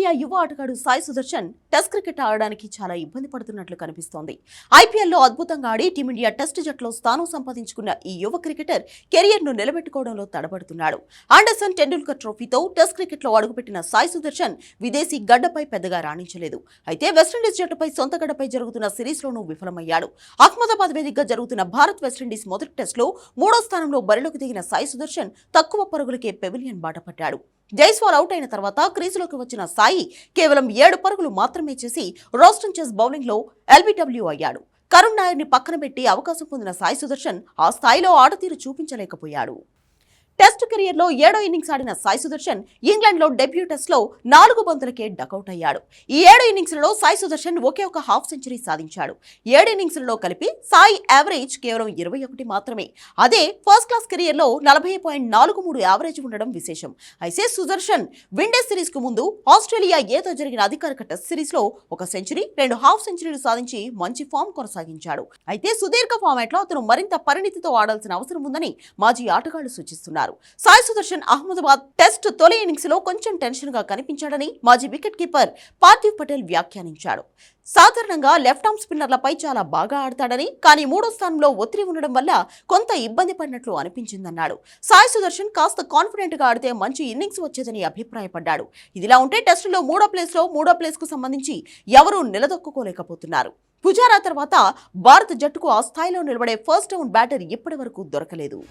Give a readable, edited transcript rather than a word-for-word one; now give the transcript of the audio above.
Team India యువ ఆటగాడు Sai Sudarshan test cricket ఆడడానికి చాలా ఇబ్బంది పడుతున్నట్లు కనిపిస్తోంది. ఐపీఎల్లో అద్భుతంగా ఆడి టీమిండియా టెస్ట్ జట్టులో స్థానం సంపాదించుకున్న ఈ యువ క్రికెటర్ కెరియర్ను నిలబెట్టుకోవడంలో తడబడుతున్నాడు. ఆండర్సన్ టెండూల్కర్ ట్రోఫీతో టెస్ట్ క్రికెట్లో అడుగుపెట్టిన సాయి సుదర్శన్ విదేశీ గడ్డపై పెద్దగా రాణించలేదు. అయితే వెస్టిండీస్ జట్టుపై సొంత గడ్డపై జరుగుతున్న సిరీస్లోనూ విఫలమయ్యాడు. అహ్మదాబాద్ వేదికగా జరుగుతున్న భారత్ వెస్టిండీస్ మొదటి టెస్టులో 3వ స్థానంలో బరిలోకి దిగిన సాయి సుదర్శన్ తక్కువ పరుగులకే పెవిలియన్ బాటపట్టాడు. జైస్వాల్ అవుట్ అయిన తర్వాత క్రీజులోకి వచ్చిన సాయి కేవలం 7 పరుగులు మాత్రమే చేసి రోస్టన్ చెస్ బౌలింగ్లో ఎల్బీడబ్ల్యూ అయ్యాడు. కరుణ్ నాయర్ని పక్కన పెట్టి అవకాశం పొందిన సాయి సుదర్శన్ ఆ స్థాయిలో ఆటతీరు చూపించలేకపోయాడు. టెస్ట్ కెరియర్లో 7వ ఇన్నింగ్స్ ఆడిన సాయి సుదర్శన్ ఇంగ్లాండ్లో డెబ్యూ టెస్ట్లో 4 బంతులకే డకౌట్ అయ్యాడు. ఈ 7 ఇన్నింగ్స్లలో సాయి సుదర్శన్ ఒకే ఒక హాఫ్ సెంచరీ సాధించాడు. 7 ఇన్నింగ్స్లలో కలిపి సాయి యావరేజ్ కేవలం 21 మాత్రమే. అదే ఫస్ట్ క్లాస్ కెరియర్లో 40.43 యావరేజ్ ఉండడం విశేషం. అయితే సుదర్శన్ విండీస్ సిరీస్కు ముందు ఆస్ట్రేలియా ఏతో జరిగిన అధికారిక టెస్ట్ సిరీస్లో ఒక సెంచరీ, 2 హాఫ్ సెంచరీలు సాధించి మంచి ఫామ్ కొనసాగించాడు. అయితే సుదీర్ఘ ఫార్మాట్లో అతను మరింత పరిణితితో ఆడాల్సిన అవసరం ఉందని మాజీ ఆటగాళ్లు సూచిస్తున్నారు. సాయి సుదర్శన్ అహ్మదాబాద్ టెస్ట్ తొలి ఇన్నింగ్స్ లో కొంచెం టెన్షన్ గా కనిపించాడని మాజీ వికెట్ కీపర్ పార్థివ్ పటేల్ వ్యాఖ్యానించాడు. సాధారణంగా లెఫ్ట్ ఆర్మ్ స్పిన్నర్లపై చాలా బాగా ఆడతాడని, కానీ 3వ స్థానంలో ఒత్తిడి ఉండడం వల్ల కొంత ఇబ్బంది పడినట్లు అనిపించిందన్నాడు. సాయి సుదర్శన్ కాస్త కాన్ఫిడెంట్ గా ఆడితే మంచి ఇన్నింగ్స్ వచ్చేదని అభిప్రాయపడ్డాడు. ఇదిలా ఉంటే టెస్టులో 3వ ప్లేస్ కు సంబంధించి ఎవరూ నిలదొక్కుకోలేకపోతున్నారు. పుజారా తర్వాత భారత జట్టుకు ఆ స్థాయిలో నిలబడే ఫస్ట్ డౌన్ బ్యాటర్ ఇప్పటి వరకు దొరకలేదు.